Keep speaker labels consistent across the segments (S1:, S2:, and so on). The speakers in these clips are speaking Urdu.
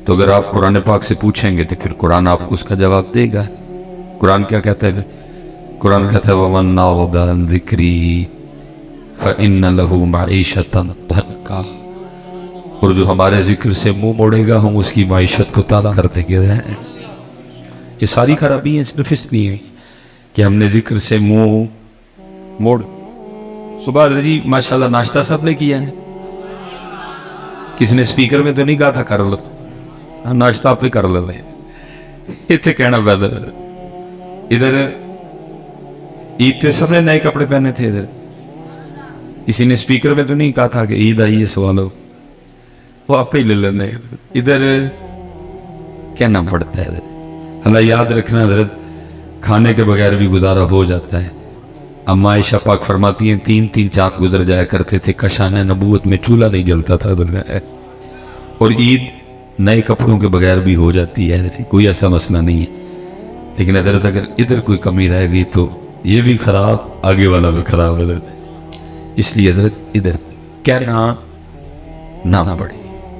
S1: تو اگر آپ قرآن پاک سے پوچھیں گے تو پھر قرآن آپ کو اس کا جواب دے گا. قرآن کیا کہتا ہے؟ قرآن کہتا ہے وَمَنْ أَعْرَضَ عَنْ ذِكْرِي فَإِنَّ لَهُ مَعِيشَةً ضَنْكًا. اور جو ہمارے ذکر سے منہ موڑے گا ہم اس کی معیشت کو تالا کر دیں گے. یہ ساری خرابی ہیں صرف اس لیے کہ ہم نے ذکر سے منہ موڑ. صبح جی ماشاءاللہ ناشتہ سب نے کیا ہے. کسی نے اسپیکر میں تو نہیں کہا تھا کر لو, ناشتہ آپ بھی کر لو. اتنے کہنا پیدا. ادھر عید پہ سب نے نئے کپڑے پہنے تھے. ادھر کسی نے اسپیکر میں تو نہیں کہا تھا کہ عید آئی ہے سوالو, وہ آپ ہی لے لینے. ادھر کہنا پڑتا ہے. اللہ یاد رکھنا حضرت, کھانے کے بغیر بھی گزارا ہو جاتا ہے. اما عائشہ پاک فرماتی ہیں 3 چاند گزر جایا کرتے تھے, کشانہ نبوت میں چولہا نہیں جلتا تھا. اور عید نئے کپڑوں کے بغیر بھی ہو جاتی ہے, کوئی ایسا مسئلہ نہیں ہے. لیکن حضرت اگر ادھر کوئی کمی رہ گئی تو یہ بھی خراب, آگے والا بھی خراب ہے. اس لیے حضرت ادھر کہنا نہ پڑے.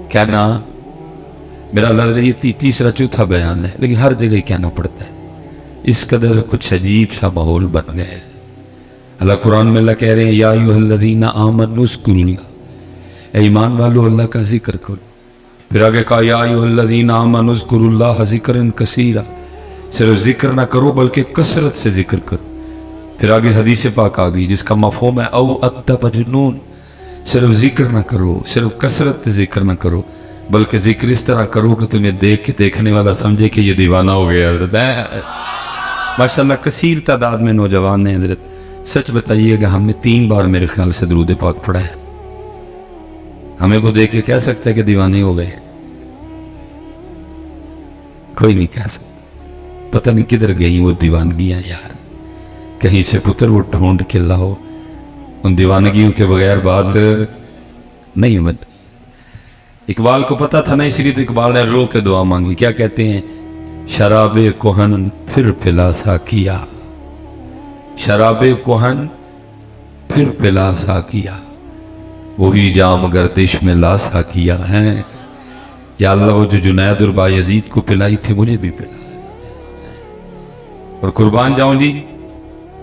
S1: کہنا میرا اللہ یہ تیسرا چوتھا بیان ہے, لیکن ہر جگہ کہنا پڑتا ہے. اس قدر کچھ عجیب سا ماحول بن گیا ہے. اللہ قرآن میں اللہ کہہ رہے ہیں یا ایھا الذین آمنوا اذکروا اللہ, اے ایمان والو اللہ کا ذکر کرو. پھر آگے کہا یا ایھا الذین آمنوا اذکروا اللہ ذکرا کثیرا, صرف ذکر نہ کرو بلکہ کثرت سے ذکر کرو. پھر آگے حدیث پاک آ گئی جس کا مفہوم ہے او اتبجنون, صرف ذکر نہ کرو, صرف کثرت سے ذکر نہ کرو بلکہ ذکر اس طرح کرو کہ تمہیں دیکھ کے دیکھنے والا سمجھے کہ یہ دیوانہ ہو گیا. حضرت ماشاءاللہ کثیر تعداد میں نوجوان ہیں. حضرت سچ بتائیے گا ہم نے 3 بار میرے خیال سے درود پاک پڑھا ہے. ہمیں کو دیکھ کے کہہ سکتا ہے کہ دیوانے ہو گئے؟ کوئی نہیں کہہ سکتا. پتہ نہیں کدھر گئی وہ دیوانگیاں یار, کہیں سے پتر وہ ڈھونڈ کے لاؤ. ان دیوانگیوں کے بغیر بات نہیں بن. اقبال کو پتا تھا نا, اس لیے تو اقبال نے رو کے دعا مانگی. کیا کہتے ہیں؟ شراب کہن پھر پلا ساکیا, شراب کہن پھر پلا ساکیا, وہی جام گردش میں لا ساکیا ہے. یا اللہ وہ جو جنید اور بایزید کو پلائی تھی مجھے بھی پلا. اور قربان جاؤں جی,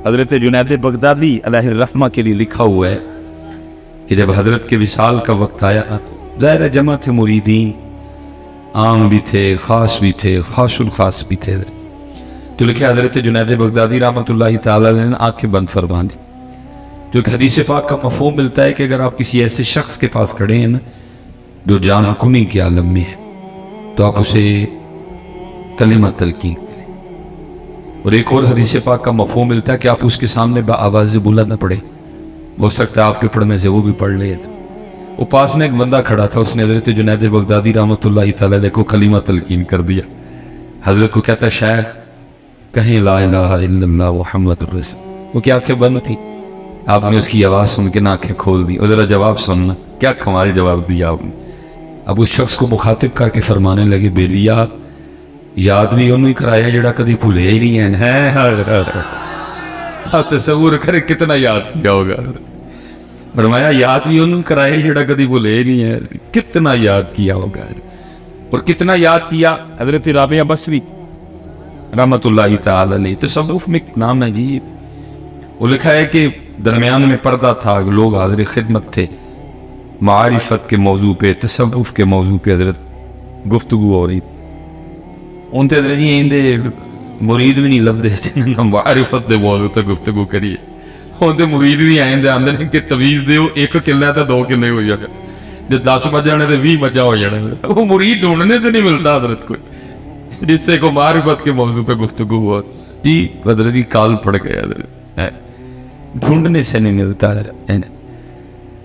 S1: حضرت جنید بغدادی علیہ الرحمہ کے لیے لکھا ہوا ہے کہ جب حضرت کے وصال کا وقت آیا ظاہر جمع تھے مریدین, عام بھی تھے, خاص بھی تھے, خاص الخاص بھی تھے. تو لکھے حضرت جنید بغدادی رحمۃ اللہ تعالی علیہ نے آنکھیں بند فرما دی. جو کہ حدیث پاک کا مفہوم ملتا ہے کہ اگر آپ کسی ایسے شخص کے پاس کھڑے ہیں نا جو جان کنی کے عالم میں ہے تو آپ اسے کلمہ تلقین کریں. اور ایک اور حدیث پاک کا مفہوم ملتا ہے کہ آپ اس کے سامنے بآواز بلند نہ پڑھیں, ہو سکتا ہے آپ کے پڑھنے سے وہ بھی پڑھ لے. وہ پاس میں ایک بندہ کھڑا تھا, اس نے حضرت جنید بغدادی رحمۃ اللہ تعالی علیہ کو کلمہ تلقین کر دیا. حضرت کو کہتا ہے شیخ کہیں لا الہ الا اللہ محمد الرسول. وہ کیا آنکھیں بند تھی, آپ نے اس کی آواز سن کے آنکھیں کھول دی. اور ذرا جواب سننا, کیا کمال جواب دیا آپ نے. اب اس شخص کو مخاطب کر کے فرمانے لگے بیلیا یاد بھی انہوں ہی کرایا جڑا کدی بھولے ہی نہیں ہے. آپ تصور کرے کتنا یاد کیا ہوگا. فرمایا یاد بھی انہوں کرایا جڑا کدی بھولے ہی نہیں ہے. کتنا یاد کیا ہوگا. اور کتنا یاد کیا. حضرت رابعہ بصری رحمت اللہ تعالی علیہ, تصوف میں نام ہے جی, وہ لکھا ہے کہ درمیان میں پردہ تھا, لوگ حاضر خدمت تھے, معرفت کے موضوع پہ, تصوف کے موضوع پہ حضرت گفتگو ہو رہی تھی. ان تے حضرت جی اندے مرید بھی نہیں لبدے جنہاں معرفت دے موضوع تے گفتگو کریے. ان تے مرید بھی آئیں دے آندے کہ تویز دیو, 1 کلہ ہے تو 2 کلے ہو جائے, جو 10 بجانے تے 20 بجا ہو جانے. وہ مرید ڈھونڈنے سے نہیں ملتا حضرت کوئی جس سے کو معرفت کے موضوع پہ گفتگو ہوا جی. حضرت جی کال پڑ گیا حضرت, ڈھونڈنے سے نہیں ملتا.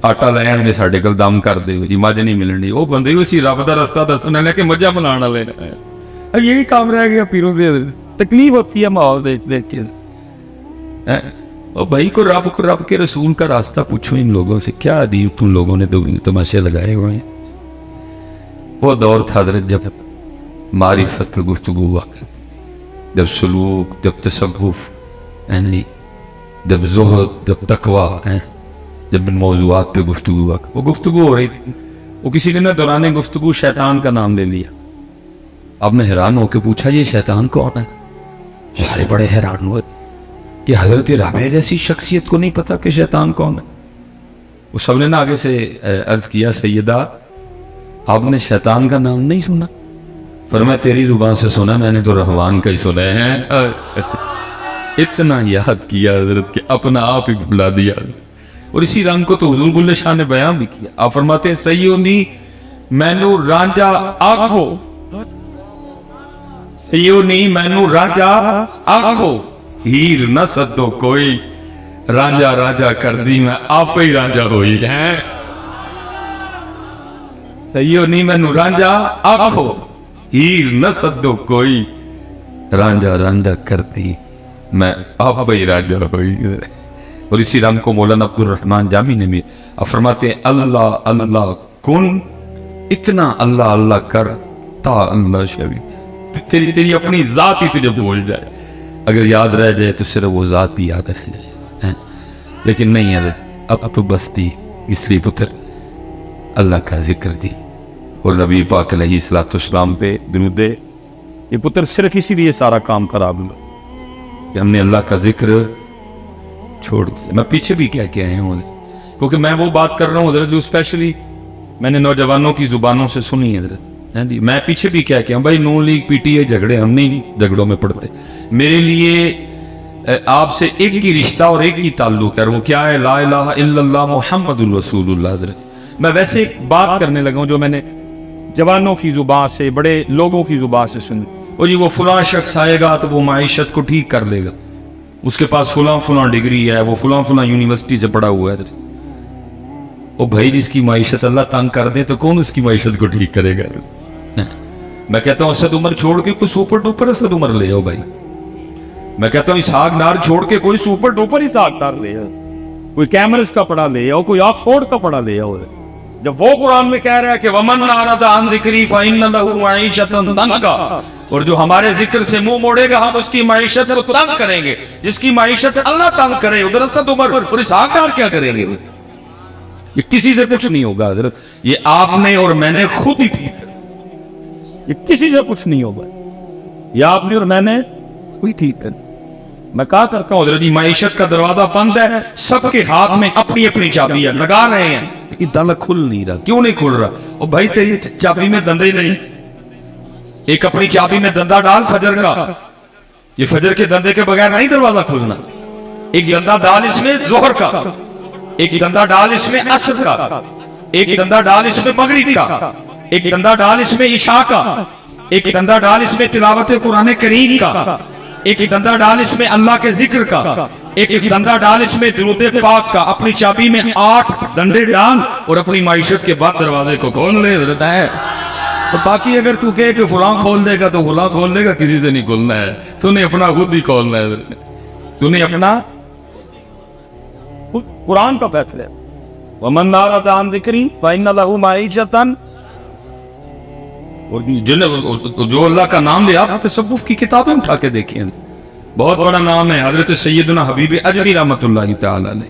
S1: آٹا لین میں ساڈے کول دم کر دے جی مجھ نہیں ملنی. وہ بندے اسی رب دا رستہ دسنے لے کے مجھا بنانا لے. اب یہی کام رہ گیا پیروں سے. تکلیف ہوتی ہے ماحول دیکھ کے. اور بھائی کو رب کے رسول کا راستہ پوچھو ان لوگوں سے, کیا عجیب تم لوگوں نے تماشے لگائے ہوئے ہیں. وہ دور تھا حضرت جب معرفت پہ گفتگو ہوا کرتی, جب سلوک, جب تصوف, جب زہد, جب تقوی, جب ان موضوعات پہ گفتگو ہوا. وہ گفتگو ہو رہی تھی, وہ کسی نے نہ دوران گفتگو شیطان کا نام لے لیا. آپ نے حیران ہو کے پوچھا یہ شیطان کون ہے؟ سارے بڑے حیران ہوئے کہ حضرت رابعہ جیسی شخصیت کو نہیں پتا کہ شیطان کون ہے. وہ سب نے نا آگے سے عرض کیا سیدہ آپ نے شیطان کا نام نہیں سنا؟ فرمایا تیری زبان سے سنا، میں نے تو رحمان کا ہی سنا ہے. اتنا یاد کیا حضرت کہ اپنا آپ ہی بھلا دیا. اور اسی رنگ کو تو حضور بلے شاہ نے بیان بھی کیا. آپ فرماتے ہیں سیونی مینو رانجا آنکھو، سیونی مینو رانجا آنکھو، ہیر نہ سدو کوئی، رانجا رانجا کر دی میں آپ ہی رانجا ہوئی ہے. سیونی مینو رانجا آنکھو، ہیر نہ سدو کوئی، رانجا رانجا کر دی میں آپ ہی رانجا ہوئی. اور اسی رنگ کو مولانا عبد الرحمن جامی نے بھی فرماتے ہیں اللہ اللہ کن، اتنا اللہ اللہ کر تا اللہ شبی، تیری اپنی ذات ہی تجھے بھول جائے. اگر یاد رہ جائے تو صرف وہ ذات ہی یاد رہ جائے، لیکن نہیں ہے اب تو بستی. اس لیے پتر اللہ کا ذکر دی اور نبی پاک علیہ الصلوۃ والسلام پہ درود دے. یہ پتر صرف اسی لیے سارا کام خراب ہوا کہ ہم نے اللہ کا ذکر چھوڑ دیا. میں پیچھے بھی کیا کہ آئے ہوں، کیونکہ میں وہ بات کر رہا ہوں حضرت جو اسپیشلی میں نے نوجوانوں کی زبانوں سے سنی ہے حضرت. میں پیچھے بھی کیا ہوں بھائی نون لیگ پی ٹی آئی جھگڑے ہم نہیں جھگڑوں میں پڑتے. میرے لیے آپ سے ایک ہی رشتہ اور ایک ہی تعلق ہے، وہ کیا ہے؟ لا الہ الا اللہ محمد الرسول اللہ. حضرت میں ویسے ایک بات کرنے لگا ہوں جو میں نے جوانوں کی زبان سے بڑے لوگوں کی زبان سے سنی. اور یہ وہ فلاں شخص آئے گا تو وہ معیشت کو ٹھیک کر لے گا، اس کے پاس فلاں فلاں ڈگری ہے، وہ فلاں فلاں یونیورسٹی سے پڑھا ہوا ہے. او بھائی جس کی معیشت اللہ تنگ کر دے تو کون اس کی معیشت کو ٹھیک کرے گا؟ میں کہتا ہوں اسد عمر چھوڑ کے کوئی سپر ڈوپر اسد عمر لے آؤ بھائی. میں کہتا ہوں اسحاق ڈار چھوڑ کے کوئی سپر ڈوپر اسحاق ڈار لے آؤ، کوئی کیمرس کا پڑھا لے آؤ، کوئی آکسفورڈ کا پڑھا لے آؤ. جب وہ قرآن میں کہہ رہا ہے کہ وَمَنْ أَعْرَضَ عَنْ ذِكْرِي فَإِنَّ لَهُ مَعِيشَةً ضَنْكًا، اور جو ہمارے ذکر سے منہ موڑے گا ہم اس کی معیشت کو تنگ کریں گے. جس کی معیشت اللہ تنگ کرے ادھر اسد عمر اور اسحاق ڈار کیا کریں گے؟ یہ کسی سے کچھ نہیں ہوگا حضرت، یہ آپ نے اور میں نے خود ہی ٹھیک کر، یہ کسی سے کچھ نہیں ہوگا، یہ آپ نے اور میں نے کوئی ٹھیک کر. میں کہا کرتا ہوں حضرت معیشت کا دروازہ بند ہے، سب کے ہاتھ میں اپنی اپنی چابیاں لگا رہے ہیں، یہ دالا کھل نہیں رہا. کیوں نہیں کھل رہا؟ اور بھائی تیری چابی میں دندے نہیں، ایک اپنی چابی میں دندہ ڈال فجر کا، یہ فجر کے دندے کے بغیر نہیں دروازہ کھلنا. ایک دندہ ڈال اس میں ظہر کا، ایک دندہ ڈال اس میں عصر کا، ایک دندہ ڈال اس میں مغرب کا، ایک دندہ ڈال اس میں عشاء کا، ایک دندہ ڈال اس میں تلاوت قرآن کریم کا، ایک دندہ ڈال اس میں اللہ کے ذکر کا، ایک دندہ ڈال اس میں درود پاک کا. اپنی چابی میں 8 ڈنڈے ڈال اور اپنی معیشت کے بعد دروازے کو کھول لے حضرت ہے. تو باقی اگر تو کہے کہ فلاں کھول دے گا تو فلاں کھول دے گا، کسی سے نہیں کھولنا ہے، تو نے اپنا خود ہی کھولنا ہے. تو نے اپنا قرآن کا فیصلہ ہے. وَمَنْ أَعْرَضَ عَنْ ذِكْرِي فَإِنَّ لَهُ مَعِيشَةً، اور جو اللہ کا نام لے. آپ تصوف کی کتابیں اٹھا کے دیکھیں، بہت بڑا نام ہے حضرت سیدنا حبیب اجری رحمت اللہ تعالی علیہ.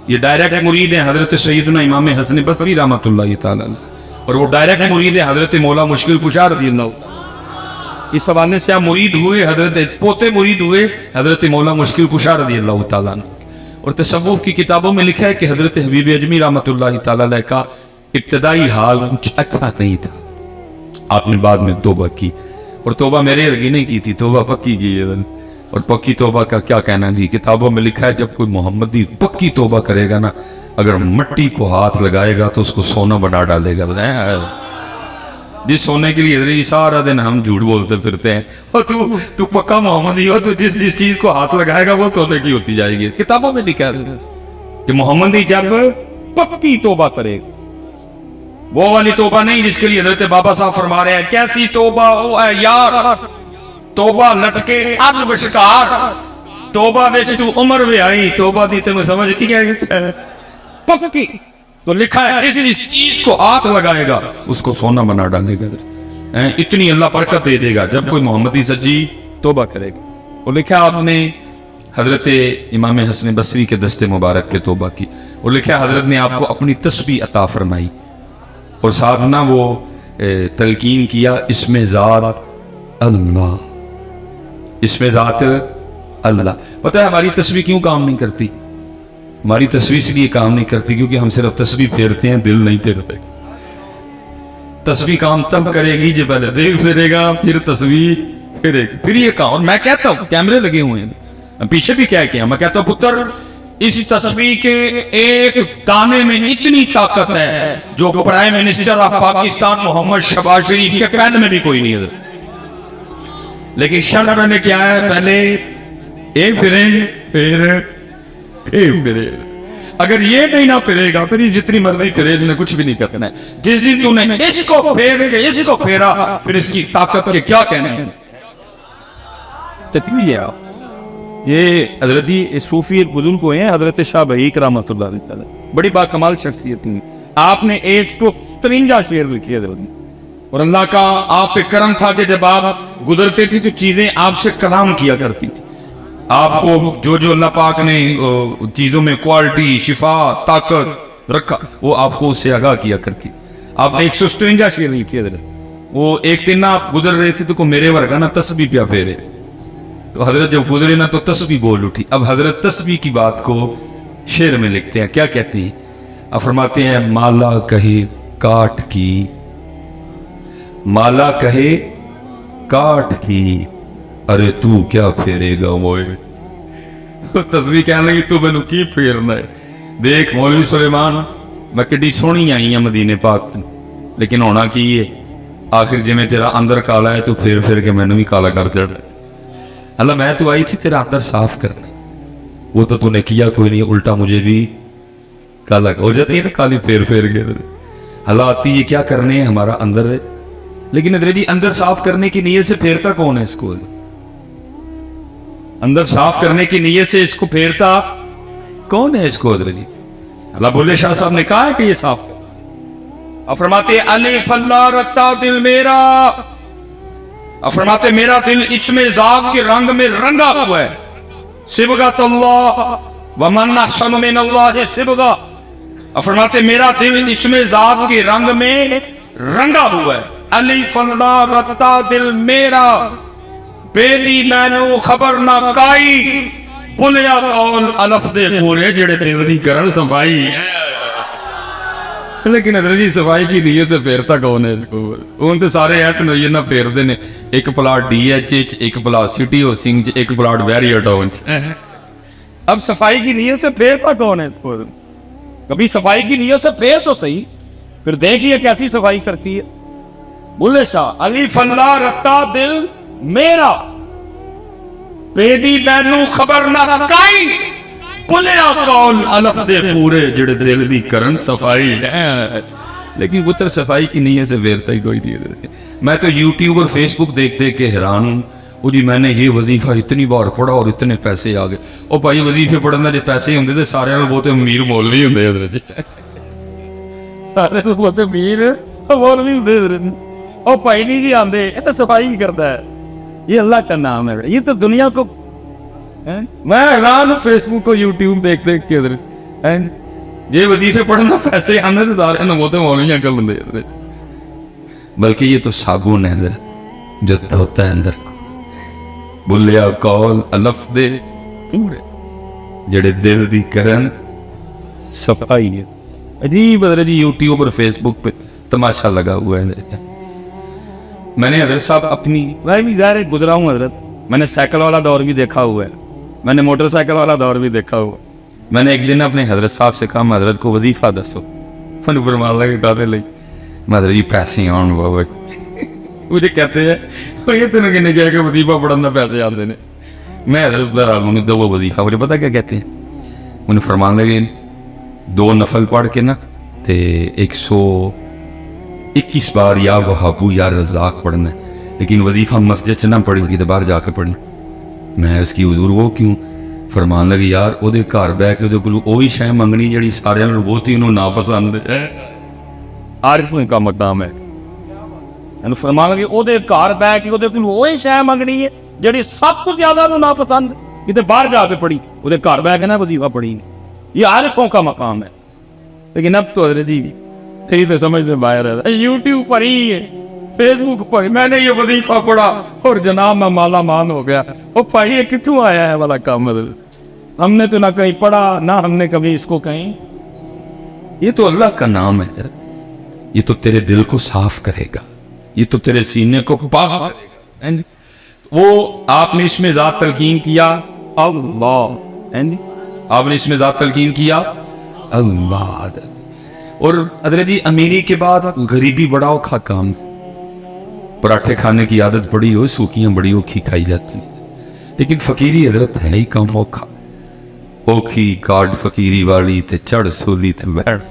S1: یہ ڈائریکٹ مرید ہیں حضرت سیدنا امام حسن بصری رحمت اللہ تعالی علیہ، اور وہ ڈائریکٹ مرید ہیں حضرت مولا مشکل کشا رضی اللہ. اس حوالے سے آپ مرید ہوئے، حضرت پوتے مرید ہوئے حضرت مولا مشکل کشا رضی اللہ تعالیٰ عنہ. اور تصوف کی کتابوں میں لکھا ہے کہ حضرت حبیب اجمی رحمت اللہ تعالی علیہ کا ابتدائی حال اچھا نہیں تھا. آپ نے بعد میں توبہ کی، اور توبہ میرے ارگی نہیں کی تھی، توبہ پکی کی ہے. اور پکی توبہ کا کیا کہنا جی، کتابوں میں لکھا ہے جب کوئی محمدی پکی توبہ کرے گا نا، اگر مٹی کو ہاتھ لگائے گا تو اس کو سونا بنا ڈالے گا. جس سونے کے لیے سارا دن ہم جھوٹ بولتے پھرتے ہیں، اور تو پکا محمدی ہو تو جس چیز کو ہاتھ لگائے گا وہ سونے کی ہوتی جائے گی. کتابوں میں لکھا ہے کہ محمدی جب پکی توبہ کرے گا، وہ والی توبہ نہیں جس کے لیے حضرت بابا صاحب فرما رہے ہیں کیسی توبہ او اے یار، توبہ لٹکے اد بشکار، توبہ وچ تو عمر وی آئی، توبہ دی تے میں سمجھتی ہے پکی. تو لکھا ہے جس چیز کو ہاتھ لگائے گا اس کو سونا بنا ڈالے گا. اتنی اللہ برکت دے دے گا جب کوئی محمدی سچی توبہ کرے گا. وہ لکھا آپ نے حضرت امام حسن بصری کے دست مبارک پہ توبہ کی، اور لکھا حضرت نے آپ کو اپنی تسبیح عطا فرمائی، اور ساتھ نہ وہ تلقین کیا اس میں ذات اللہ, اس میں ذات اللہ. پتہ ہے ہماری تسبیح کیوں کام نہیں کرتی؟ ہماری تسبیح اس لیے کام نہیں کرتی کیونکہ ہم صرف تسبیح پھیرتے ہیں, دل نہیں پھیرتے. تسبیح کام تب کرے گی جب پہلے دل پھیرے گا, پھر تسبیح پھیرے گی, پھر یہ کام. اور میں کہتا ہوں, کیمرے لگے ہوئے ہیں پیچھے بھی, کیا کیا میں کہتا ہوں پتر اس تسبیح کے ایک دانے میں اتنی طاقت ہے جو پرائم منسٹر آف پاکستان محمد شہباز شریف کے پین میں بھی کوئی نہیں ہے. لیکن شرط میں نے کیا ہے, پہلے ایک پھرے پھر ایک پھرے. اگر یہ نہیں نہ پھرے گا پھر یہ جتنی مرضی پھرے اس نے کچھ بھی نہیں کرنا ہے. جس دن تو نے اس کو پھیر کے اس کو پھیرا پھر اس کی طاقت کے کیا کہنے ہیں. یہ حضرت صوفی بزرگ کو ہیں حضرت شاہ بہیق رحمۃ اللہ علیہ, بڑی با کمال شخصیت تھی. آپ نے 153 شعر لکھے حضرت, اور اللہ کا آپ پہ کرم تھا کہ جب آپ گزرتے تھے تو چیزیں آپ سے کلام کیا کرتی تھی. آپ کو جو اللہ پاک نے چیزوں میں کوالٹی, شفا, طاقت رکھا وہ آپ کو اس سے آگاہ کیا کرتی. آپ نے 153 شعر لکھے حضرت. وہ ایک دن آپ گزر رہے تھے تو کو میرے ورگا نا تسبیح پیا پھیرے, تو حضرت جب گزرے نا تو تسبیح بول اٹھی. اب حضرت تسبیح کی بات کو شعر میں لکھتے ہیں. کیا کہتے ہیں؟ اب فرماتے ہیں مالا کہے کاٹ کی, مالا کہے کاٹ کی, ارے تو کیا پھیرے گا موئے. تسبیح کہنے لگی تو مینوں کی پھیرنا ہے. دیکھ مولوی سلیمان میں کڈی سونی آئی ہوں مدینے پاک تو, لیکن ہونا کی ہے آخر جی میں تیرا اندر کالا ہے تو پھر پھر کے مینوں بھی کالا کر چڑھ. اللہ میں تو آئی تھی تیرا اندر صاف کرنے, وہ تو نے کیا کوئی نہیں, الٹا مجھے بھی کالا ہو جاتی ہے نا کالی پھیر پھیر کے. اللہ آتی ہے کیا کرنے ہمارا اندر ہے. لیکن حضرت جی اندر صاف کرنے کی نیت سے پھیرتا کون ہے اس کو؟ اندر صاف کرنے کی نیت سے اس کو پھیرتا کون ہے اس کو حضرت جی؟ اللہ بولے شاہ صاحب نے کہا ہے کہ یہ صاف کر. اب فرماتے الف اللہ رتا دل میرا, اب فرماتے میرا دل اس میں ذات کے رنگ میں رنگا ہوا ہے. صبغۃ اللہ ومن احسن من اللہ صبغہ. اب فرماتے میرا دل اس میں ذات کے رنگ میں رنگا ہوا ہے. الف اللہ رتا دل میرا, بیدی میں نے خبر نہ کائی, بھولیا قول الف دے پورے جڑے دل دی کرن صفائی. لیکن حضرت جی صفائی کی نیت سے پھیرتا کون ہے اس کو؟ ان تے سارے ایسے نہیں نہ پھیردے نے, ایک پلاٹ ڈی ایچ ایچ, ایک پلاٹ سٹی او سنگھ, ایک پلاٹ ویری ٹاؤن. اب صفائی کی نیت سے پھیرتا کون ہے اس کو؟ کبھی صفائی کی نیت سے پھیر تو صحیح, پھر دیکھیے کیسی صفائی کرتی ہے. بولے شاہ الف اللہ رتا دل میرا, بیدی مینوں خبر نہ کائی, بھولیا قول الف دے پورے جڑے دل دی کرن صفائی. لیکن پتر صفائی کی نیت سے پھیرتا ہی کوئی نہیں. میں تو یوٹیوب اور فیس بک دیکھ دیکھ کے حیران ہوں. وہ جی میں نے یہ وظیفہ اتنی بار پڑھا اور اتنے پیسے آ گئے. او بھائی وظیفے پڑھنے جو پیسے ہوندے تے سارے نال بہت امیر مولوی ہوندے حضرت جی, سارے نال بہت امیر مولوی ہوندے حضرت. او بھائی نہیں جی آندے, یہ تو صفائی کرتا ہے, یہ اللہ کا نام ہے. یہ تو دنیا کو, میں حیران ہوں فیس بک کو یوٹیوب دیکھ دیکھ کے حضرت. یہ وظیفے پڑھنا پیسے آنے تو سارے نال بہت مولوی کر لیندے حضرت. بلکہ یہ تو صابن ہے حضرت جو دھوتا ہے اندر کو. بولیا قول الف دے پورے جڑے دل دی کرن صفائی ہے. عجیب حضرت جی یوٹیوب اور فیس بک پہ تماشا لگا ہوا ہے حضرت. میں نے حضرت صاحب اپنی, میں بھی ظاہر گزرا ہوں حضرت, میں نے سائیکل والا دور بھی دیکھا ہوا ہے, میں نے موٹر سائیکل والا دور بھی دیکھا ہوا. میں نے ایک دن اپنے حضرت صاحب سے کہا حضرت کو وظیفہ دسو. میں فرمان لگا کہتے لئی میں حضرت جی پیسے آن بابا. مجھے کہتے ہیں یہ تینوں کہنے کیا کہ وظیفہ پڑھنا پیسے آتے ہیں. میں حضرت نے دو وظیفہ, مجھے پتا کیا کہتے ہیں, انہیں فرمان لگے 2 نفل پڑھ کے نا تے 121 بار یا وہابو یا رزاق پڑھنا ہے, لیکن وظیفہ مسجد سے نہ پڑھی ہوگی تو باہر جا کے پڑھنا. میں اس کی حضور وہ کیوں؟ فرمان لگے یار وہ دے گھر بہ کے وہی شے منگنی جڑی سارے بہت ہی انہوں ناپسند ہے. عارفوں کا مقام ہے. فرمان لگے وہ دے گھر بہ کے وہی شے منگنی ہے جڑی سب کو زیادہ انہوں ناپسند, کتنے باہر جا کے پڑھی, وہ دے گھر بہ کے نا وظیفہ پڑھی. یہ عارفوں کا مقام ہے. لیکن اب تو حضرت جی تو سمجھ میں باہر ہے, یوٹیوب پر ہی ہے, فیس بک پر میں نے یہ وظیفہ پڑھا اور جناب میں مالا مان ہو گیا. وہ بھائی یہ کتوں آیا ہے والا کام؟ ہم نے تو نہ کہیں پڑھا نہ ہم نے کبھی اس کو کہیں. یہ تو اللہ کا نام ہے، یہ تو تیرے دل کو صاف کرے گا، یہ تو تیرے سینے کو پاک کرے گا. وہ آپ نے اس میں ذات تلقین کیا اللہ، آپ نے اس میں ذات تلقین کیا اللہ. اور حضرت جی امیری کے بعد غریبی بڑا اوکھا کام. پراٹھے کھانے کی عادت پڑی ہو، سوکیاں بڑی اوکھی کھائی جاتی ہیں، لیکن فقیری حضرت ہے ہی کم اوکھا. اوکھی کارڈ فقیری والی تے چڑھ سولی تے بیٹھ.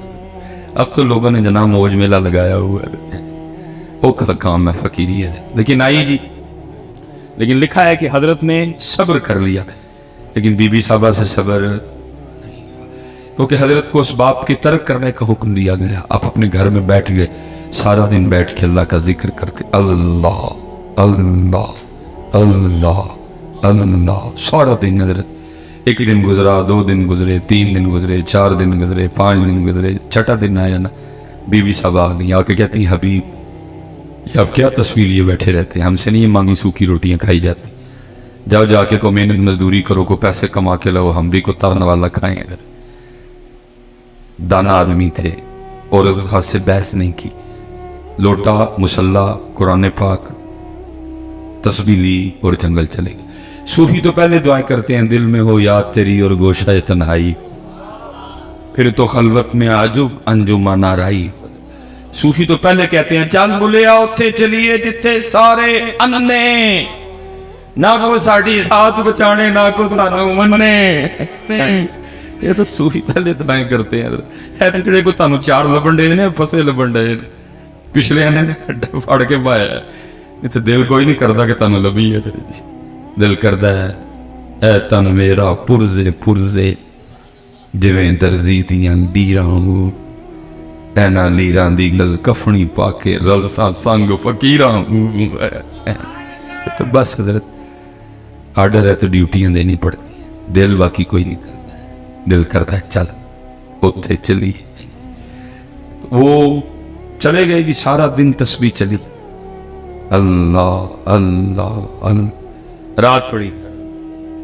S1: اب تو لوگوں نے جناب موج میلہ لگایا ہوا ہے، اوکھا کام ہے فقیری ہے. لیکن آئی جی، لیکن لکھا ہے کہ حضرت نے صبر کر لیا، لیکن بی بی صاحبہ سے صبر نہیں، کیونکہ حضرت کو اس باپ کی ترک کرنے کا حکم دیا گیا. آپ اپنے گھر میں بیٹھ گئے، سارا دن بیٹھ کے اللہ کا ذکر کرتے اللہ اللہ اللہ اللہ سارا دن. حضرت ایک دن گزرا، 2 دن گزرے، 3 دن گزرے، 4 دن گزرے، 5 دن گزرے، چھٹا دن آیا نا، بی بی صاحبہ آ گئی، آ کے کہتی ہیں حبیب یہ آپ کیا تصویر لیے بیٹھے رہتے ہیں، ہم سے نہیں یہ مانگی سوکھی روٹیاں کھائی جاتی، جاؤ جا کے کو محنت مزدوری کرو، کو پیسے کما کے لاؤ، ہم بھی کو ترن والا کھائیں. دانا آدمی تھے اور اس ہاتھ سے بحث نہیں کی. لوٹا، مصلی، قرآن پاک، تسبیح لی اور جنگل چلے گئے. صوفی تو پہلے دعائیں کرتے ہیں دل میں ہو یاد تیری اور گوشہ تنہائی، پھر تو خلوت میں عجب انجمن آرائی. صوفی تو پہلے کہتے ہیں چل بلیا اتھے چلیے جتھے سارے انے، نہ کو ساڑی ساتھ بچانے نہ کو سانو مننے. یہ تو صوفی پہلے دعائیں کرتے ہیں. ہے تکڑے کو تانو 4 لبن دے نے پھسے لبن دے پچھلے نے پھڑ کے پایا ہے. یہ تو دل کوئی نہیں کردا کہ تانو لبی ہے. دل کردا ہے اے تن میرا پرزے پرزے جویں درزی دیاں لیراں ہوں، اینا لیراں دی گل کفنی پا کے رلساں سنگ فقیراں ہوں. تو بس حضرت آرڈر ہے تو ڈیوٹیاں دینی پڑتی ہیں، دل باقی کوئی نہیں کرتا ہے. دل کرتا ہے چل اتھے چلی. وہ چلے گئے کہ سارا دن تسبیح چلی اللہ اللہ اللہ. رات پڑی.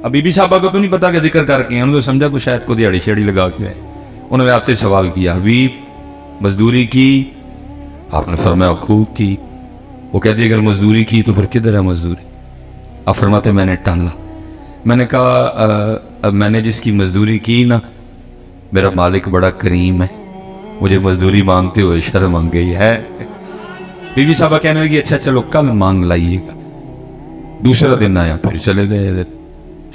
S1: اب بی بی صاحبہ کو تو نہیں پتا کہ ذکر کر کے انہوں نے سمجھا کہ شاید کو دیہڑی شیڑی لگا کے آئے. انہوں نے آتے سوال کیا حبیب مزدوری کی؟ آپ نے فرمایا خوب کی. وہ کہتی اگر مزدوری کی تو پھر کدھر ہے مزدوری؟ آپ فرماتے میں نے ٹالا. میں نے کہا میں نے جس کی مزدوری کی نا میرا مالک بڑا کریم ہے، مجھے مزدوری مانگتے ہوئے شرم آ گئی ہے. بی بی صاحبہ کہنے لگی اچھا چلو کل مانگ لائیے گا. دوسرا دن آیا پھر چلے گئے.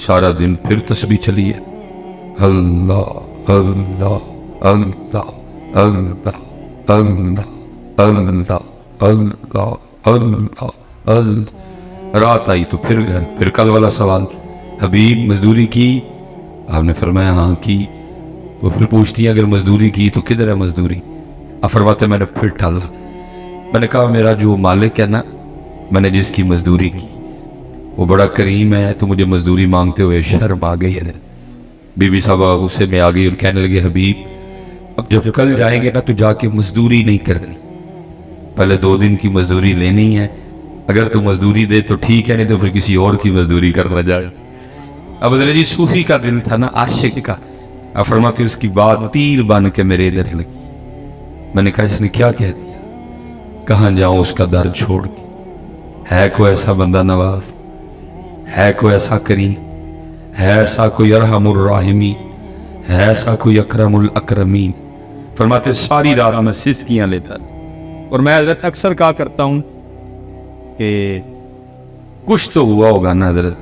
S1: سارا دن پھر تسبیح چلی ہے اللہ اللہ اللہ اللہ اللہ اللہ اللہ اللہ اللہ. رات آئی تو پھر گھر، پھر کل والا سوال حبیب مزدوری کی؟ آپ نے فرمایا ہاں کی. وہ پھر پوچھتی ہے اگر مزدوری کی تو کدھر ہے مزدوری؟ آپ فرماتے میں نے پھر ٹالا. میں نے کہا میرا جو مالک ہے نا، میں نے جس کی مزدوری کی وہ بڑا کریم ہے، تو مجھے مزدوری مانگتے ہوئے شرم آ گئی ہے. بی بی صاحبہ غصے میں آ گئی اور کہنے لگے حبیب اب جب کل جائیں گے نا تو جا کے مزدوری نہیں کرنی، پہلے 2 دن کی مزدوری لینی ہے. اگر تو مزدوری دے تو ٹھیک ہے، نہیں تو پھر کسی اور کی مزدوری کرنا جائے. اب حضرت جی صوفی کا دل تھا نا، عاشق کا. اب فرماتی اس کی بات تیر بن کے میرے ادھر لگی. میں نے کہا اس نے کیا کہہ دیا؟ کہاں جاؤں اس کا در چھوڑ کے؟ ہے کوئی ایسا بندہ نواز، ہے کوئی ایسا کریم، ہے ایسا کوئی ارحم الراحمین، ہے ایسا کوئی اکرم الاکرمین. فرماتے ساری رات میں سسکیاں لیتا. اور میں حضرت اکثر کہا کرتا ہوں کہ کچھ تو ہوا ہوگا نا حضرت،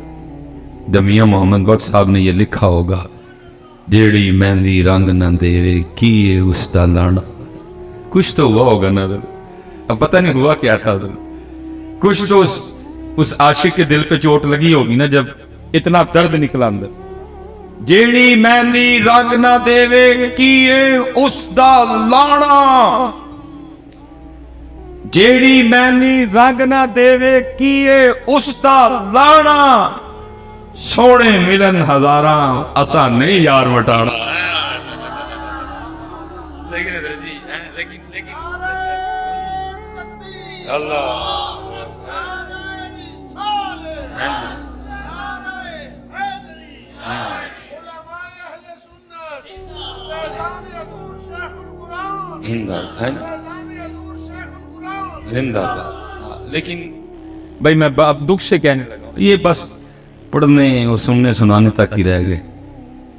S1: جب میاں محمد بخش صاحب نے یہ لکھا ہوگا جیڑی مہندی رنگ نہ دے کیے اس دا لانا. کچھ تو ہوا ہوگا نا حضرت. اب پتہ نہیں ہوا کیا تھا حضرت. کچھ تو اس عاشق کے دل پہ چوٹ لگی ہوگی نا جب اتنا درد نکلا اندر. جیڑی مہندی رنگ نہ دے کیے اس دا لانا، جیڑی مہندی رنگ نہ دے کیے اس دا لانا، سونے ملن ہزاراں اسا نہیں یار وٹانا. لیکن اللہ زندہ باد. لیکن بھائی میں اب دکھ سے کہنے لگا یہ بس پڑھنے اور سننے سنانے تک ہی رہ گئے,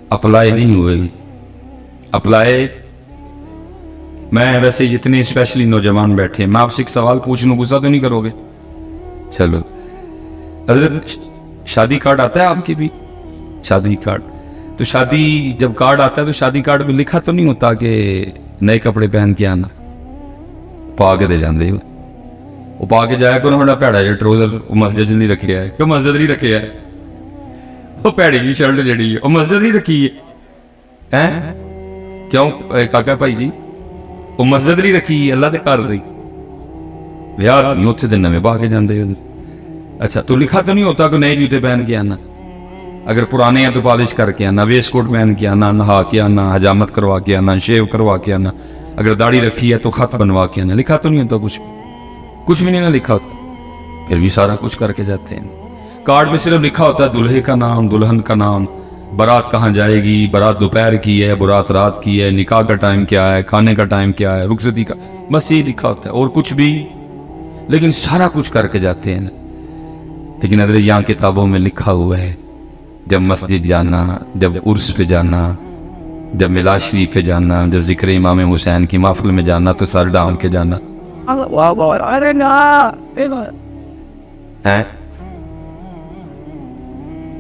S1: اپلائی نہیں ہوئے. اپلائی میں ویسے جتنے اسپیشلی نوجوان بیٹھے ہیں, میں آپ سے ایک سوال پوچھ لوں, غصہ تو نہیں کرو گے؟ چلو حضرت شادی کارڈ آتا ہے آپ کی بھی؟ شادی کارڈ تو شادی جب کارڈ آتا ہے تو شادی کارڈ میں لکھا تو نہیں ہوتا کہ نئے کپڑے پہن کے آنا؟ پا کے دے جاندے وہ پا کے جایا کرو بڑا پیڑا جا ٹروزر مسجد نہیں رکھے ہے, کیوں مسجد نہیں رکھے ہے؟ وہ پیڑی جی شرٹ جڑی ہے وہ مسجد نہیں رکھی ہے, کیوں کاکا بھائی جی وہ مسجد نہیں رکھی ہے, اللہ دے گھر رہی ویاہ نہیں اتنے دن میں پا کے جاندے. اچھا تو لکھا تو نہیں ہوتا کہ نئے جوتے پہن کے آنا, اگر پرانے ہیں تو پالش کر کے آنا, ویسٹ کوٹ پہن کے آنا, نہا کے آنا, حجامت کروا کے آنا, شیو کروا کے آنا, اگر داڑھی رکھی ہے تو خط بنوا کے آنا. لکھا تو نہیں ہوتا کچھ بھی نہیں نہ لکھا ہوتا, پھر بھی سارا کچھ کر کے جاتے ہیں. کارڈ میں صرف لکھا ہوتا ہے دلہے کا نام, دلہن کا نام, بارات کہاں جائے گی, بارات دوپہر کی ہے, بارات رات کی ہے, نکاح کا ٹائم کیا ہے, کھانے کا ٹائم کیا ہے, رخصتی کا, بس یہ لکھا ہوتا ہے اور کچھ بھی. لیکن سارا کچھ کر کے جاتے ہیں. لیکن حضرت یہاں کتابوں میں لکھا ہوا ہے جب مسجد جانا, جب عرس پہ جانا, جب میلاد شریف پہ جانا, جب ذکر امام حسین کی محفل میں جانا تو سر ڈھانپ کے جانا ہے.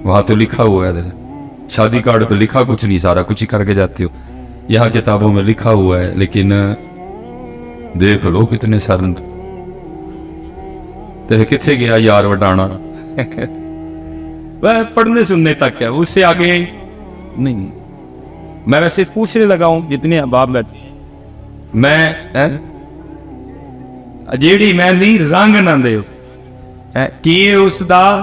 S1: وہاں تو لکھا ہوا ہے حضرت, شادی کارڈ پہ لکھا کچھ نہیں, سارا کچھ ہی کر کے جاتے ہو. یہاں کتابوں میں لکھا ہوا ہے لیکن دیکھ لو کتنے سر تیرے کتنے گیا یار وٹانا. پڑھنے سننے تک ہے, اس سے آگے نہیں. میں ویسے پوچھنے لگا ہوں جتنے احباب بیٹھے میں جیڑی مہندی رنگ نہ دیو کیے اس دا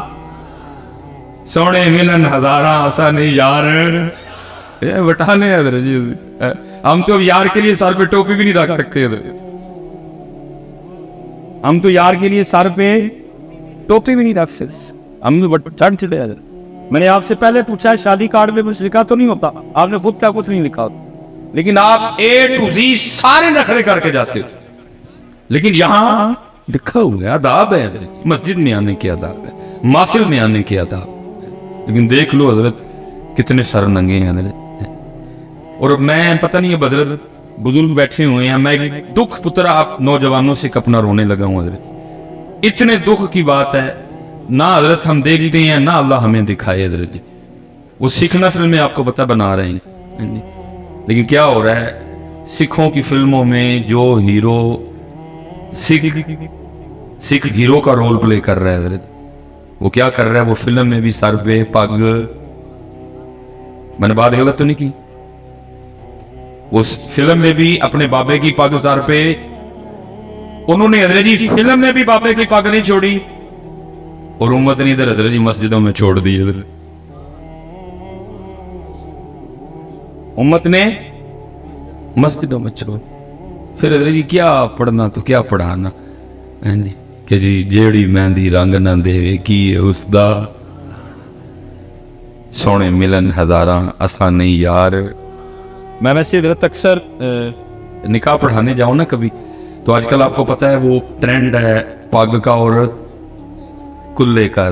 S1: سونے ملن ہزاراں اسا نہیں یار وٹانے حضرت جی. ہم تو یار کے لیے سر پہ ٹوپی بھی نہیں رکھ سکتے حضرت, ہم تو یار کے لیے سر پہ ٹوپی بھی نہیں رکھ سکتے, ہم چڑھ چڑے. میں نے آپ سے پہلے پوچھا ہے شادی کارڈ میں کچھ لکھا تو نہیں ہوتا, آپ نے خود کیا کچھ نہیں لکھا ہوتا, لیکن آپ A to Z سارے نخرے کر کے جاتے ہو. لیکن یہاں لکھا ہوا ہے آداب ہے حضرت, مسجد میں آنے کے آداب ہے, محفل میں آنے کے آداب. لیکن دیکھ لو حضرت کتنے سر ننگے ہیں حضرت. اور میں پتہ نہیں ہے حضرت بزرگ بیٹھے ہوئے ہیں, میں دکھ پترا آپ نوجوانوں سے اپنا رونے لگا ہوں حضرت. اتنے دکھ کی بات ہے نہ حضرت ہم دیکھتے ہیں نہ اللہ ہمیں دکھائے حضرت جی. وہ سیکھنا فلمیں آپ کو پتہ بنا رہے ہیں, لیکن کیا ہو رہا ہے سکھوں کی فلموں میں جو ہیرو سکھ ہیرو کا رول پلے کر رہا ہے حضرت, وہ کیا کر رہا ہے, وہ فلم میں بھی سر پہ پگ, میں نے بات غلط تو نہیں کی, اس فلم میں بھی اپنے بابے کی پگ سر پہ, انہوں نے حضرت جی فلم میں بھی بابے کی پگ نہیں چھوڑی اور امت نے ادھر حضرت جی مسجدوں میں چھوڑ دی. ادھر امت نے مسجدوں میں چھوڑ, پھر حضرت جی کیا پڑھنا تو کیا پڑھانا کہ جی جیڑی مہندی رنگ نہ دے کی اس دا سونے ملن ہزاراں اسا نہیں یار. میں ویسے حضرت اکثر نکاح پڑھانے جاؤں نا کبھی تو آج کل آپ کو پتا ہے وہ ٹرینڈ ہے پگ کا اور کلے کا,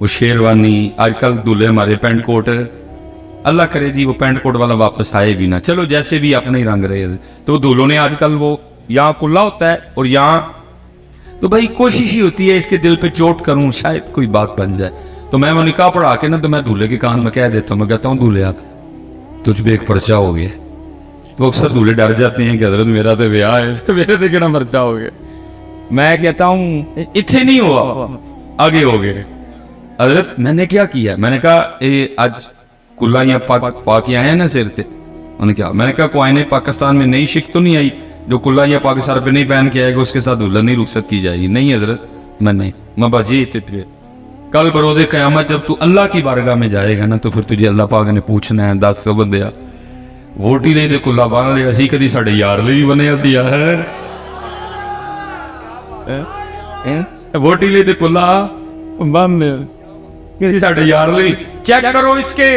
S1: وہ شیروانی. آج کل دولہے ہمارے پینٹ کوٹ, اللہ کرے جی وہ پینٹ کوٹ والا واپس آئے بھی نہ, چلو جیسے بھی اپنے ہی رنگ رہے. تو دولہوں نے آج کل وہ یہاں کلا ہوتا ہے اور یہاں, تو بھائی کوشش ہی ہوتی ہے اس کے دل پہ چوٹ کروں شاید کوئی بات بن جائے. تو میں وہ نکاح پڑھا کے نا تو میں دولہے کے کان میں کہہ دیتا ہوں, میں کہتا ہوں دولہا تجھ پہ ایک پرچہ ہو گیا. تو اکثر دولہے ڈر جاتے ہیں کہ حضرت میرا تو بیاہ ہے, میرے تو کہنا پرچہ ہو گیا. میں کہتا ہوں اتنے نہیں ہوا آگے ہو گئے. حضرت میں نے کیا کیا, میں نے کہا آج کلا یا پا کے آئے ہیں نا سر تے, انہوں نے کہا, میں نے کہا کوئی پاکستان میں نئی شک تو نہیں آئی جو کلا یا پاک سر پہ نہیں پہن کے آئے گا اس کے ساتھ دلہن نہیں رخصت کی جائے گی. نہیں حضرت میں بس یہ کل بروز قیامت جب تو اللہ کی بارگاہ میں جائے گا نا تو پھر تجھے اللہ پاک نے پوچھنا ہے 10 بندیا ووٹی لے دے کلا بن لے اسی کدی ساڈے یار ਲਈ ਬਣਿਆ دیا ہے ووٹی لے دے کلا بن لے کدی ساڈے یار ਲਈ. چیک کرو اس کے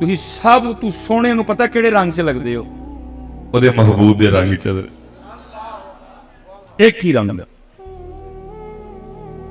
S1: ਤੁਸੀਂ ਸਭ ਤੂੰ ਸੋਹਣੇ ਨੂੰ ਪਤਾ ਕਿਹੜੇ ਰੰਗ 'ਚ ਲੱਗਦੇ ਹੋ, ਉਹਦੇ ਮਹਬੂਬ ਦੇ ਰੰਗ 'ਚ। ਇੱਕ ਹੀ ਰੰਗ,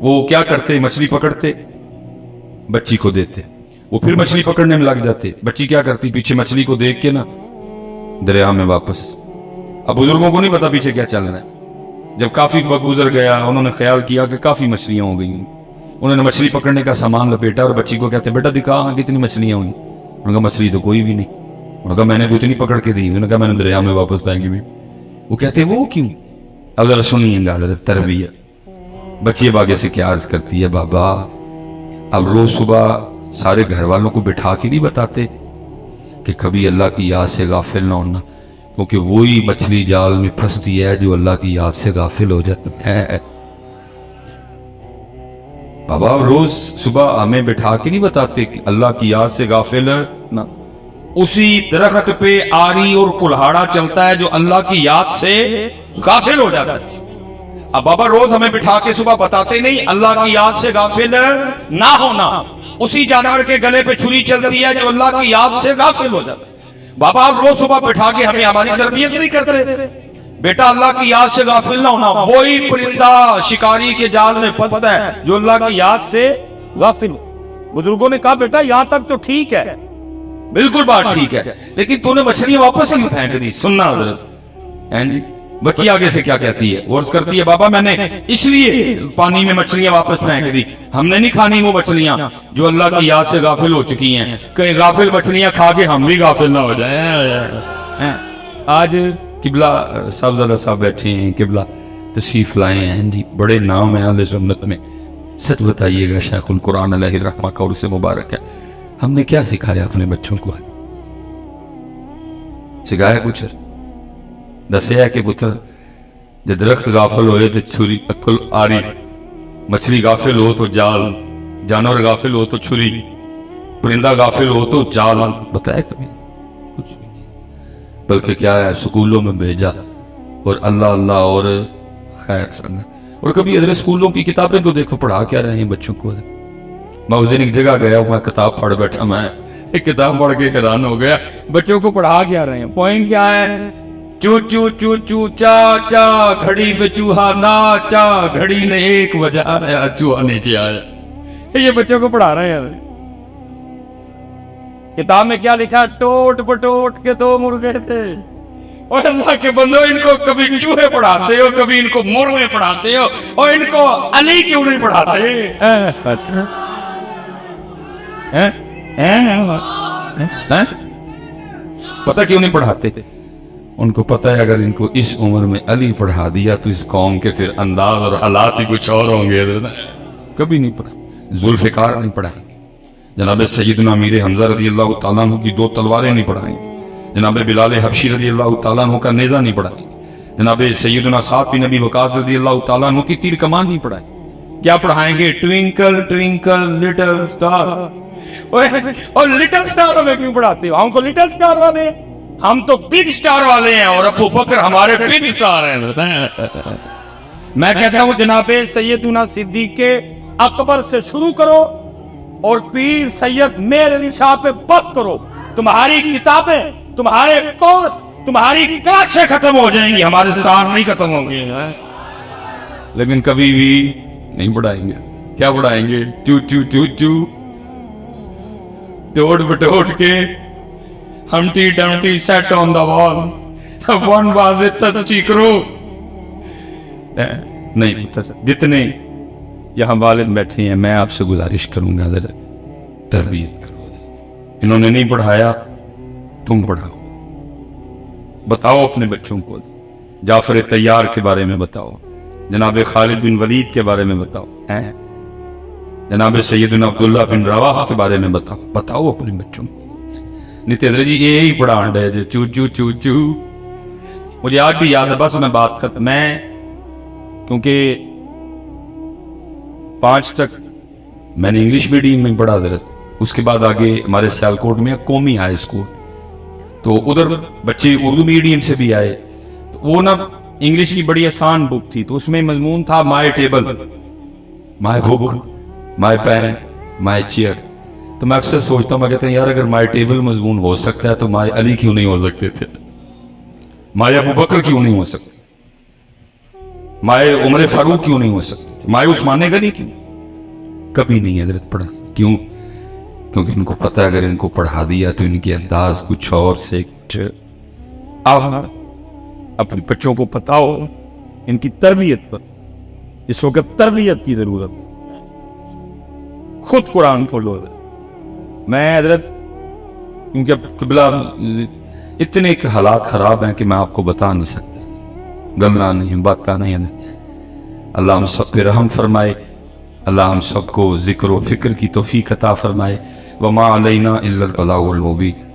S1: وہ کیا کرتے, مچھلی پکڑتے, بچی کو دیتے, وہ پھر مچھلی پکڑنے میں لگ جاتے. بچی کیا کرتی, پیچھے مچھلی کو دیکھ کے نا دریا میں واپس. اب بزرگوں کو نہیں پتا پیچھے کیا چل رہا ہے. جب کافی وقت گزر گیا, انہوں نے خیال کیا کہ کافی مچھلیاں ہو گئی. انہوں نے مچھلی پکڑنے کا سامان لپیٹا اور بچی کو کہتے بیٹا دکھا کتنی مچھلیاں ہوئی. انہوں نے کہا مچھلی تو کوئی بھی نہیں. انہوں نے کہا میں نے کچھ نہیں پکڑ کے دی. انہوں نے کہا میں نے دریا میں واپس پھینک دی. وہ کہتے وہ کیوں؟ اب ذرا سنیے گا ذرا تربیت. بچی اب آگے سے کیا عرض کرتی ہے, بابا اب روز صبح سارے گھر والوں کو بٹھا کے نہیں بتاتے کہ کبھی اللہ کی یاد سے غافل نہ ہونا, کیونکہ وہی مچھلی جال میں پھنستی ہے جو اللہ کی یاد سے غافل ہو جاتا ہے. بابا روز صبح ہمیں بٹھا کے نہیں بتاتے کہ اللہ کی یاد سے غافل ہے نا. اسی درخت پہ آری اور کلہاڑا چلتا ہے جو اللہ کی یاد سے غافل ہو جاتا ہے. اب بابا روز ہمیں بٹھا کے صبح بتاتے نہیں اللہ کی یاد سے غافل نہ ہونا. اسی جانور کے گلے پہ چھری چلتی ہے جو اللہ کی یاد سے غافل ہو جاتا ہے. بابا آپ روز صبح بٹھا کے ہمیں ہماری تربیت نہیں کرتے, بیٹا اللہ کی یاد سے غافل نہ ہونا. وہی پرندہ شکاری کے جال میں پھنستا ہے جو اللہ کی یاد سے غافل ہو. بزرگوں نے کہا بیٹا یہاں تک تو ٹھیک ہے, بالکل بات ٹھیک ہے, لیکن تو نے مچھلیاں واپس ہی پھینک دی. سننا حضرت, بچی آگے سے کیا کہتی ہے, غور کرتی ہے بابا میں نے اس لیے پانی میں مچھلیاں واپس پھینک دی, ہم نے نہیں کھانی وہ مچھلیاں جو اللہ کی یاد سے غافل ہو چکی ہیں. کہیں غافل مچھلیاں کھا کے ہم بھی غافل نہ ہو جائیں. آج قبلہ صاحب صاحب بیٹھے ہیں, قبلہ تشریف لائے ہیں جی, بڑے نام ہیں اہل سنت میں. سچ بتائیے گا شیخ القرآن علیہ الرحمہ کا عرص مبارک ہے, ہم نے کیا سکھایا اپنے بچوں کو؟ سکھایا کچھ؟ دسیا کہ پتر جب درخت غافل ہوئے تو چھری عقل آری, مچھلی غافل ہو تو جال, جانور غافل ہو تو چھری, پرندہ غافل ہو تو جال. بتایا کبھی؟ کچھ نہیں. بلکہ کیا ہے, سکولوں میں بھیجا اور اللہ اللہ اور خیر سنگا. اور کبھی ادھر سکولوں کی کتابیں تو دیکھو پڑھا کیا رہے ہیں بچوں کو. میں اس دن ایک جگہ گیا, میں کتاب پڑھ بیٹھا, میں ایک کتاب پڑھ کے حیران ہو گیا. بچوں کو پڑھا کیا رہے ہیں, پوائنٹ کیا ہے, چو چو چو چو چا چا گھڑی پہ چوہا ناچا, گھڑی نے ایک بجایا چوہا نیچے آیا. یہ بچوں کو پڑھا رہے ہیں. کتاب میں کیا لکھا, ٹوٹ پٹوٹ کے دو مرغے تھے. اور اللہ کے بندو, ان کو کبھی چوہے پڑھاتے ہو, کبھی ان کو مرغے پڑھاتے ہو, اور ان کو علی کیوں نہیں پڑھاتے؟ پتہ کیوں نہیں پڑھاتے؟ ان کو پتہ ہے اگر ان کو اس عمر میں علی پڑھا دیا تو اس قوم کے پھر انداز اور حالات ہی کچھ اور ہوں گے. کبھی نہیں پڑھا. ذوالفقار نہیں پڑھائیں گے, جناب سیدنا امیر حمزہ رضی اللہ تعالیٰ عنہ کی 2 تلواریں نہیں پڑھائیں گے, جناب بلال حبشی رضی اللہ تعالیٰ عنہ کا نیزہ نہیں پڑھائیں گے, جناب سیدنا سعد بن ابی وقاص رضی اللہ تعالیٰ عنہ کی تیر کمان نہیں پڑھائیں گے. کیا پڑھائیں گے؟ Twinkle twinkle little star. اور لٹل سٹار ہمیں کیوں پڑھاتے ہو؟ ہم کو لٹل سٹار والے ہیں, ہم تو بگ سٹار والے ہیں, اور ابو بکر ہمارے بگ سٹار ہیں. میں کہتا ہوں جناب سیدنا صدیق اکبر سے شروع کرو اور پیر سید میر علی شاہ پہ بات کرو. تمہاری کتابیں, تمہارے کورس, تمہاری کلاسیں ختم ہو جائیں گی, ہمارے سٹار نہیں ختم ہوں گے. لیکن کبھی بھی نہیں پڑھائیں گے. کیا پڑھائیں گے؟ چو چو چو چو, توڑ بٹوڑ کے, ہمٹی ڈمٹی سیٹ آن دا وال, ون واز اے تسٹی کرو. نہیں پتر, جتنے یہاں والد بیٹھے ہیں میں آپ سے گزارش کروں گا ذرا تربیت کرو. انہوں نے نہیں پڑھایا, تم پڑھاؤ. بتاؤ اپنے بچوں کو, جعفر طیار کے بارے میں بتاؤ, جناب خالد بن ولید کے بارے میں بتاؤ, جناب سیدنا عبداللہ بن رواحہ کے بارے میں بتاؤ اپنے بچوں کو. نیتیندر جی یہی پڑھان رہے جو چو چو چو چو. مجھے آج بھی یاد ہے, بس میں بات کرتا, میں کیونکہ 5 تک میں نے انگلش میڈیم میں پڑھا حضرت, اس کے بعد آگے ہمارے سیالکوٹ میں قومی ہائی اسکول, تو ادھر بچے اردو میڈیم سے بھی آئے. وہ نا انگلش کی بڑی آسان بک تھی, تو اس میں مضمون تھا مائی table, my book, my pain, my chair. تو میں اکثر سوچتا ہوں, میں کہتا ہوں یار اگر مائی ٹیبل مضمون ہو سکتا ہے تو مائی علی کیوں نہیں ہو سکتے تھے, مائی ابو بکر کیوں نہیں ہو سکتے, مائی عمر فاروق کیوں نہیں ہو سکتے. مایوس مانے گا نہیں کیوں؟ کبھی نہیں حضرت پڑھا. کیوں؟ کیونکہ ان کو پتہ ہے اگر ان کو پڑھا دیا تو ان کے انداز کچھ اور سے آپ اپنے بچوں کو بتاؤ ان کی تربیت پر. اس وقت تربیت کی ضرورت ہے. خود قرآن کھولو. میں حضرت کیونکہ اب قبلہ اتنے کے حالات خراب ہیں کہ میں آپ کو بتا نہیں سکتا. گمراہ نہیں، باتہ نہیں. اللہ ہم سب پہ رحم فرمائے. اللہ ہم سب کو ذکر و فکر کی توفیق عطا فرمائے. وما علینا الا البلاغ المبین.